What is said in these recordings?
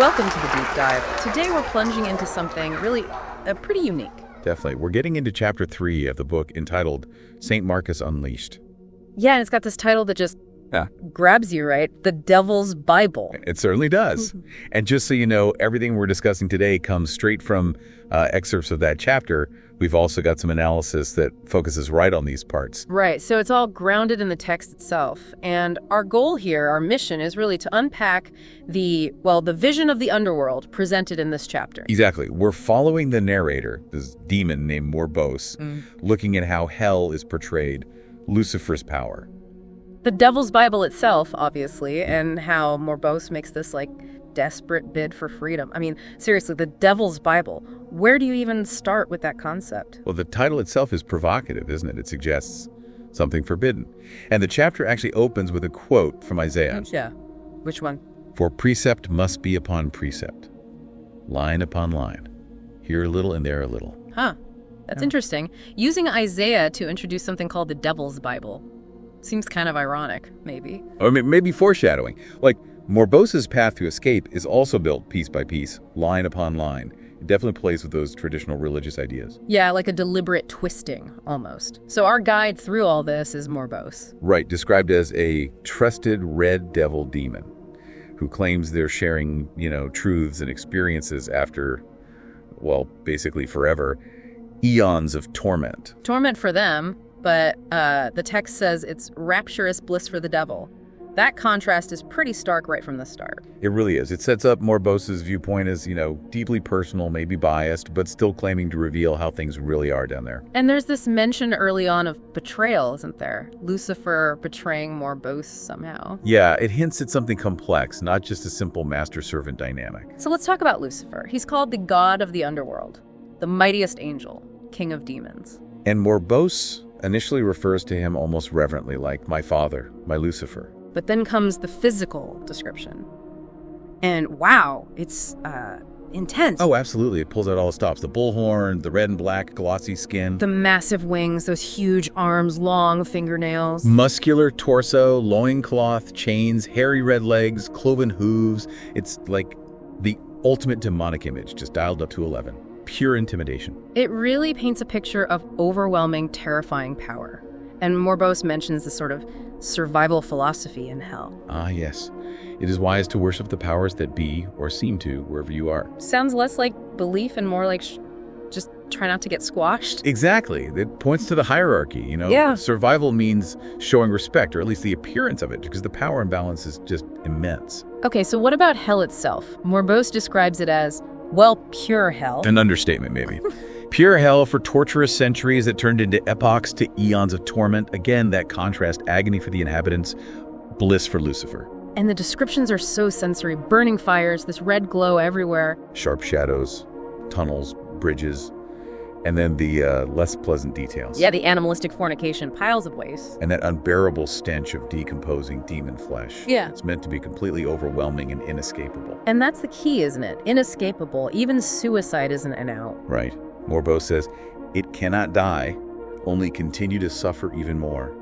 Welcome to the Deep Dive. Today we're plunging into something really pretty unique. Definitely. We're getting into chapter 3 of the book entitled Saint Markus Unleashed. Yeah, and it's got this title that just grabs you, right? The Devil's Bible. It certainly does. And just so you know, everything we're discussing today comes straight from excerpts of that chapter. We've also got some analysis that focuses right on these parts. Right, so it's all grounded in the text itself. And our goal here, our mission, is really to unpack the vision of the underworld presented in this chapter. Exactly. We're following the narrator, this demon named Morbos, looking at how hell is portrayed, Lucifer's power. The Devil's Bible itself, obviously, and how Morbos makes this, desperate bid for freedom. I mean, seriously, the Devil's Bible. Where do you even start with that concept? Well, the title itself is provocative, isn't it? It suggests something forbidden. And the chapter actually opens with a quote from Isaiah. Yeah. Which one? For precept must be upon precept, line upon line, here a little and there a little. Huh. That's interesting. Using Isaiah to introduce something called the Devil's Bible seems kind of ironic, maybe. Or maybe foreshadowing. Morbos's path to escape is also built piece by piece, line upon line. It definitely plays with those traditional religious ideas. Yeah, like a deliberate twisting, almost. So our guide through all this is Morbos. Right, described as a trusted red devil demon who claims they're sharing, truths and experiences after, basically forever, eons of torment. Torment for them, but the text says it's rapturous bliss for the devil. That contrast is pretty stark right from the start. It really is. It sets up Morbos's viewpoint as, deeply personal, maybe biased, but still claiming to reveal how things really are down there. And there's this mention early on of betrayal, isn't there? Lucifer betraying Morbos somehow. Yeah, it hints at something complex, not just a simple master-servant dynamic. So let's talk about Lucifer. He's called the god of the underworld, the mightiest angel, king of demons. And Morbos initially refers to him almost reverently, like my father, my Lucifer. But then comes the physical description. And wow, it's intense. Oh, absolutely. It pulls out all the stops. The bullhorn, the red and black glossy skin. The massive wings, those huge arms, long fingernails. Muscular torso, loincloth, chains, hairy red legs, cloven hooves. It's like the ultimate demonic image, just dialed up to 11. Pure intimidation. It really paints a picture of overwhelming, terrifying power. And Morbos mentions this sort of survival philosophy in hell. Ah, yes. It is wise to worship the powers that be, or seem to, wherever you are. Sounds less like belief and more like just try not to get squashed. Exactly. It points to the hierarchy, Yeah. Survival means showing respect, or at least the appearance of it, because the power imbalance is just immense. Okay, so what about hell itself? Morbos describes it as, pure hell. An understatement, maybe. Pure hell for torturous centuries that turned into epochs to eons of torment. Again, that contrast, agony for the inhabitants, bliss for Lucifer. And the descriptions are so sensory. Burning fires, this red glow everywhere. Sharp shadows, tunnels, bridges, and then the less pleasant details. Yeah, the animalistic fornication, piles of waste. And that unbearable stench of decomposing demon flesh. Yeah. It's meant to be completely overwhelming and inescapable. And that's the key, isn't it? Inescapable. Even suicide isn't an out. Right. Morbos says, it cannot die, only continue to suffer even more.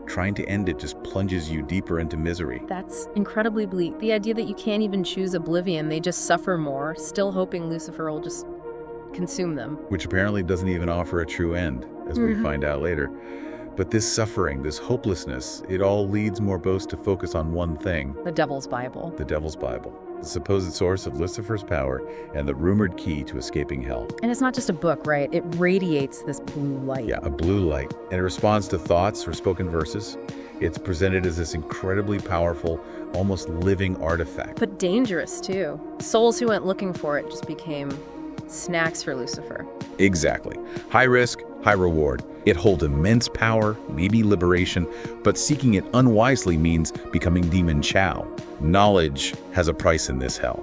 Trying to end it just plunges you deeper into misery. That's incredibly bleak. The idea that you can't even choose oblivion, they just suffer more, still hoping Lucifer will just consume them. Which apparently doesn't even offer a true end, as we find out later. But this suffering, this hopelessness, it all leads Morbos to focus on one thing. The Devil's Bible. The Devil's Bible, the supposed source of Lucifer's power and the rumored key to escaping hell. And it's not just a book, right? It radiates this blue light. Yeah, a blue light. And it responds to thoughts or spoken verses. It's presented as this incredibly powerful, almost living artifact. But dangerous, too. Souls who went looking for it just became snacks for Lucifer. Exactly. High risk, high reward. It holds immense power, maybe liberation, but seeking it unwisely means becoming demon chow. Knowledge has a price in this hell.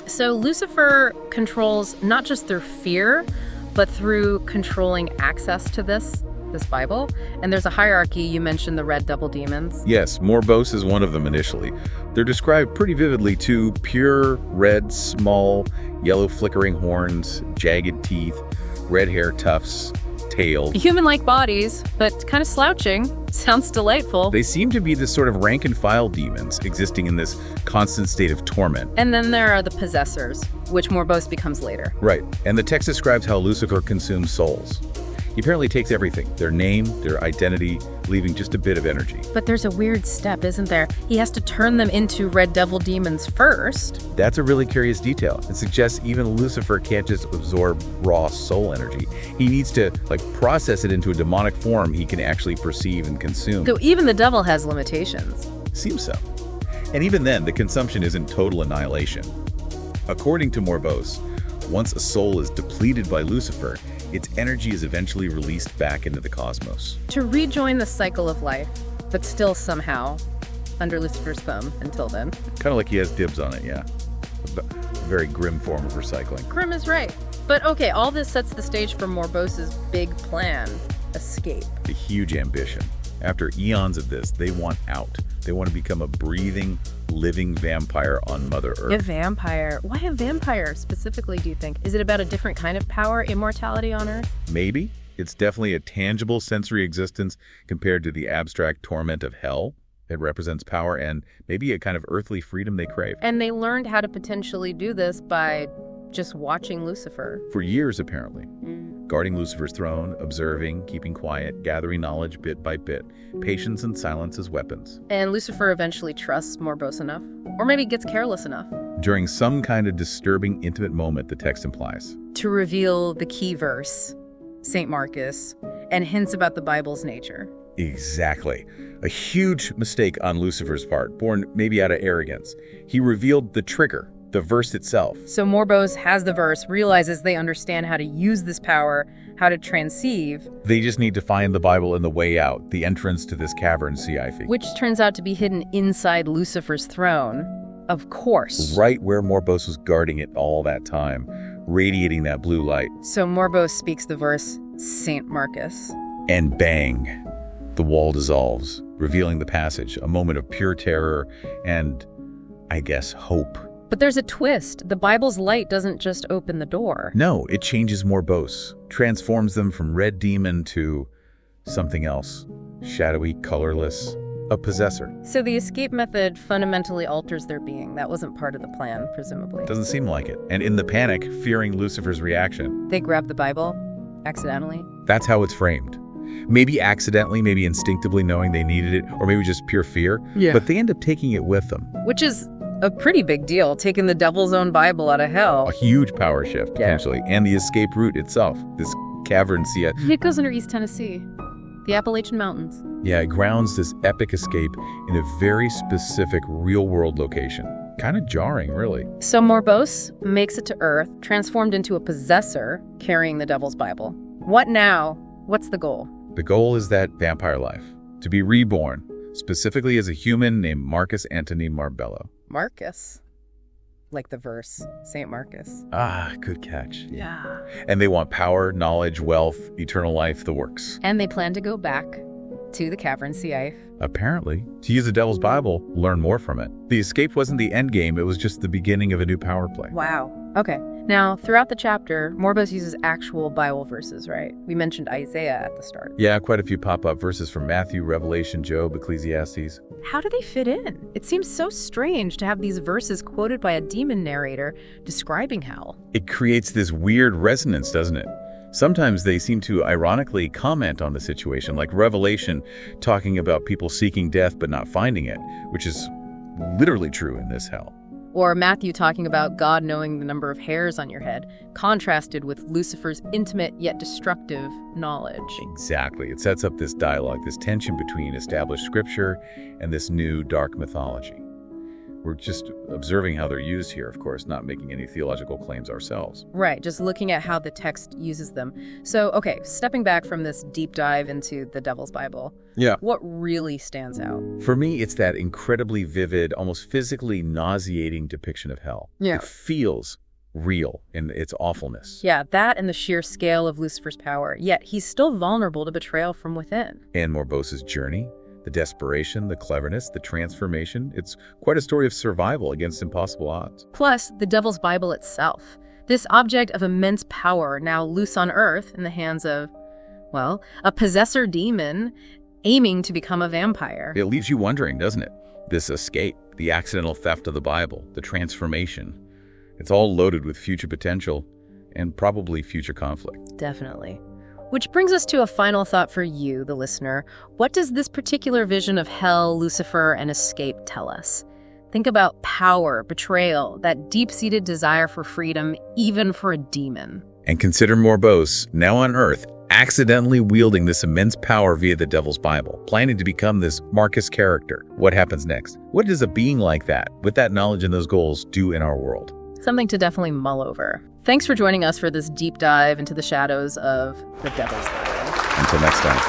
So Lucifer controls not just through fear, but through controlling access to this Bible. And there's a hierarchy. You mentioned the red devil demons. Yes, Morbos is one of them initially. They're described pretty vividly too: pure, red, small, yellow flickering horns, jagged teeth, red hair tufts, tail. Human-like bodies, but kind of slouching. Sounds delightful. They seem to be this sort of rank-and-file demons existing in this constant state of torment. And then there are the possessors, which Morboss becomes later. Right, and the text describes how Lucifer consumes souls. He apparently takes everything, their name, their identity, leaving just a bit of energy. But there's a weird step, isn't there? He has to turn them into red devil demons first. That's a really curious detail. It suggests even Lucifer can't just absorb raw soul energy. He needs to, process it into a demonic form he can actually perceive and consume. So even the devil has limitations. Seems so. And even then, the consumption isn't total annihilation. According to Morboss, once a soul is depleted by Lucifer, its energy is eventually released back into the cosmos. To rejoin the cycle of life, but still somehow under Lucifer's thumb until then. Kind of like he has dibs on it, yeah. A very grim form of recycling. Grim is right. But okay, all this sets the stage for Morboss's big plan, escape. A huge ambition. After eons of this, they want out. They want to become a breathing, living vampire on Mother Earth. A vampire? Why a vampire specifically, do you think? Is it about a different kind of power, immortality on Earth? Maybe. It's definitely a tangible sensory existence compared to the abstract torment of hell. It represents power and maybe a kind of earthly freedom they crave. And they learned how to potentially do this by just watching Lucifer. For years, apparently. Guarding Lucifer's throne, observing, keeping quiet, gathering knowledge bit by bit, patience and silence as weapons. And Lucifer eventually trusts Morboss enough, or maybe gets careless enough. During some kind of disturbing, intimate moment, the text implies. To reveal the key verse, Saint Markus, and hints about the Bible's nature. Exactly. A huge mistake on Lucifer's part, born maybe out of arrogance. He revealed the trigger, the verse itself. So Morboss has the verse, realizes they understand how to use this power, how to transceive. They just need to find the Bible and the way out, the entrance to this cavern, CIF. Which turns out to be hidden inside Lucifer's throne, of course. Right where Morboss was guarding it all that time, radiating that blue light. So Morboss speaks the verse, Saint Markus. And bang, the wall dissolves, revealing the passage, a moment of pure terror and, I guess, hope. But there's a twist. The Bible's light doesn't just open the door. No, it changes Morboss, transforms them from red demon to something else. Shadowy, colorless, a possessor. So the escape method fundamentally alters their being. That wasn't part of the plan, presumably. Doesn't seem like it. And in the panic, fearing Lucifer's reaction. They grab the Bible, accidentally. That's how it's framed. Maybe accidentally, maybe instinctively knowing they needed it, or maybe just pure fear. Yeah. But they end up taking it with them. Which is a pretty big deal, taking the devil's own Bible out of hell. A huge power shift, potentially. Yeah. And the escape route itself, this cavern CIF. It goes under East Tennessee, the Appalachian Mountains. Yeah, it grounds this epic escape in a very specific real-world location. Kind of jarring, really. So Morboss makes it to Earth, transformed into a possessor, carrying the devil's Bible. What now? What's the goal? The goal is that vampire life, to be reborn, specifically as a human named Marcus Antony Marbello. Marcus? Like the verse, Saint Markus. Ah, good catch. Yeah. And they want power, knowledge, wealth, eternal life, the works. And they plan to go back to the cavern CIF. Apparently, to use the Devil's Bible, learn more from it. The escape wasn't the end game, it was just the beginning of a new power play. Wow. Okay. Now, throughout the chapter, Morboss uses actual Bible verses, right? We mentioned Isaiah at the start. Yeah, quite a few pop-up verses from Matthew, Revelation, Job, Ecclesiastes. How do they fit in? It seems so strange to have these verses quoted by a demon narrator describing hell. It creates this weird resonance, doesn't it? Sometimes they seem to ironically comment on the situation, like Revelation talking about people seeking death but not finding it, which is literally true in this hell. Or Matthew talking about God knowing the number of hairs on your head, contrasted with Lucifer's intimate yet destructive knowledge. Exactly. It sets up this dialogue, this tension between established scripture and this new dark mythology. We're just observing how they're used here, of course, not making any theological claims ourselves. Right, just looking at how the text uses them. So, okay, stepping back from this deep dive into the Devil's Bible, yeah, what really stands out? For me, it's that incredibly vivid, almost physically nauseating depiction of hell. Yeah. It feels real in its awfulness. Yeah, that and the sheer scale of Lucifer's power, yet he's still vulnerable to betrayal from within. And Morboss's journey, the desperation, the cleverness, the transformation. It's quite a story of survival against impossible odds. Plus, the Devil's Bible itself. This object of immense power now loose on Earth in the hands of Well, a possessor demon aiming to become a vampire. It leaves you wondering, doesn't it? This escape, the accidental theft of the Bible, the transformation. It's all loaded with future potential and probably future conflict. Definitely. Which brings us to a final thought for you, the listener. What does this particular vision of hell, Lucifer, and escape tell us? Think about power, betrayal, that deep-seated desire for freedom, even for a demon. And consider Morbos, now on Earth, accidentally wielding this immense power via the Devil's Bible, planning to become this Markus character. What happens next? What does a being like that, with that knowledge and those goals, do in our world? Something to definitely mull over. Thanks for joining us for this deep dive into the shadows of the Devil's Bible. Until next time.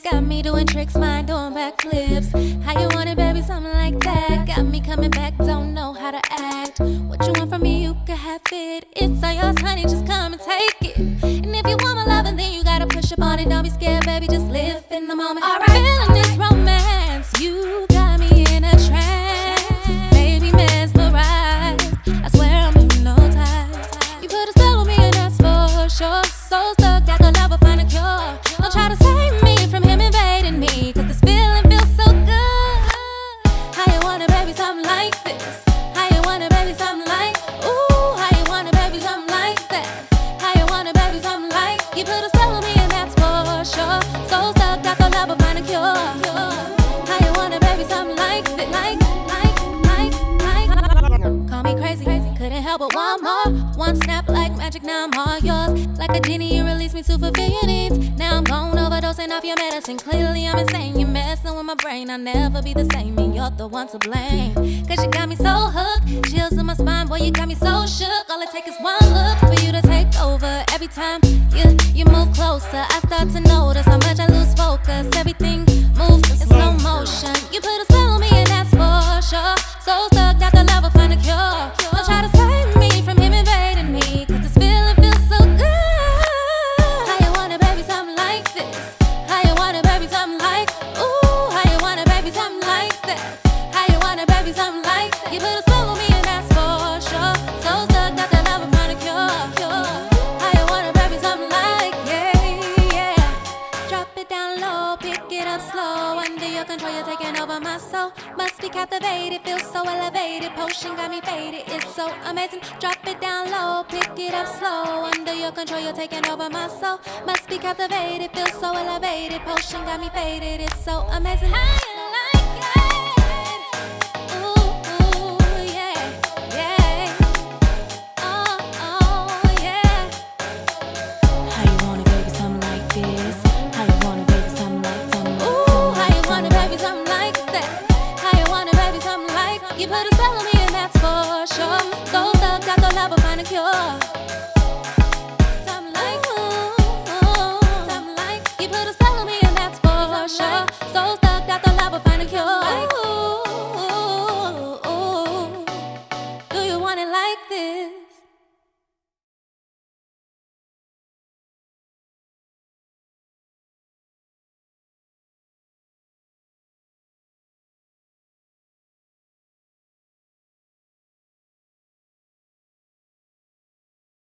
Got me doing tricks, mind doing backflips. How you want it, baby? Something like that. Got me coming back, don't know how to act. What you want from me, you can have it. It's all yours, honey, just come and take it. And if you want my loving, then you gotta push up on it. Don't be scared, baby, just live in the moment. Alright, feeling this romance, you got me in a trance. Baby, mesmerized, I swear I'm hypnotized. You put a spell on me and that's for sure. So stuck that the love will find a cure. Don't try to save me from him invading me, cause this feeling feels so good. How you want it, baby, something like this? How you want it, baby, something like, ooh, how you want it, baby, something like that? How you want it, baby, something like, you put a spell on me and that's for sure. So stuck that the love will find a cure. How you want it, baby, something like this? Like. Call me crazy, couldn't help but want more. One snap like magic, now I'm all yours. Like a genie, you release me to fulfill your needs. Now I'm gone overdosing off your medicine. Clearly I'm insane, you're messing with my brain. I'll never be the same, and you're the one to blame. Cause you got me so hooked, chills in my spine. Boy, you got me so shook. All it takes is one look for you to take over. Every time you move closer, I start to notice how much I lose focus. Everything moves in slow motion. You put a spell on me and that's for sure. So stuck that the love will find a cure. Don't try to save me from him invading me, cause this feeling feels so good. How you want it, baby, something like this? How you want it, baby, something like, ooh, how you want it, baby, something like that? How you want it, baby, something like, you put a spell on me and that's for sure. So stuck that the love will find a cure. How you want it, baby, something like, yeah. Drop it down low, pick it up slow. Under your control, you're taking over my soul. Must be captivated, feel so elevated. Potion got me faded, it's so amazing. Drop it down low, pick it up slow. Under your control, you're taking over my soul. Must be captivated, feel so elevated. Potion got me faded, it's so amazing. Hey!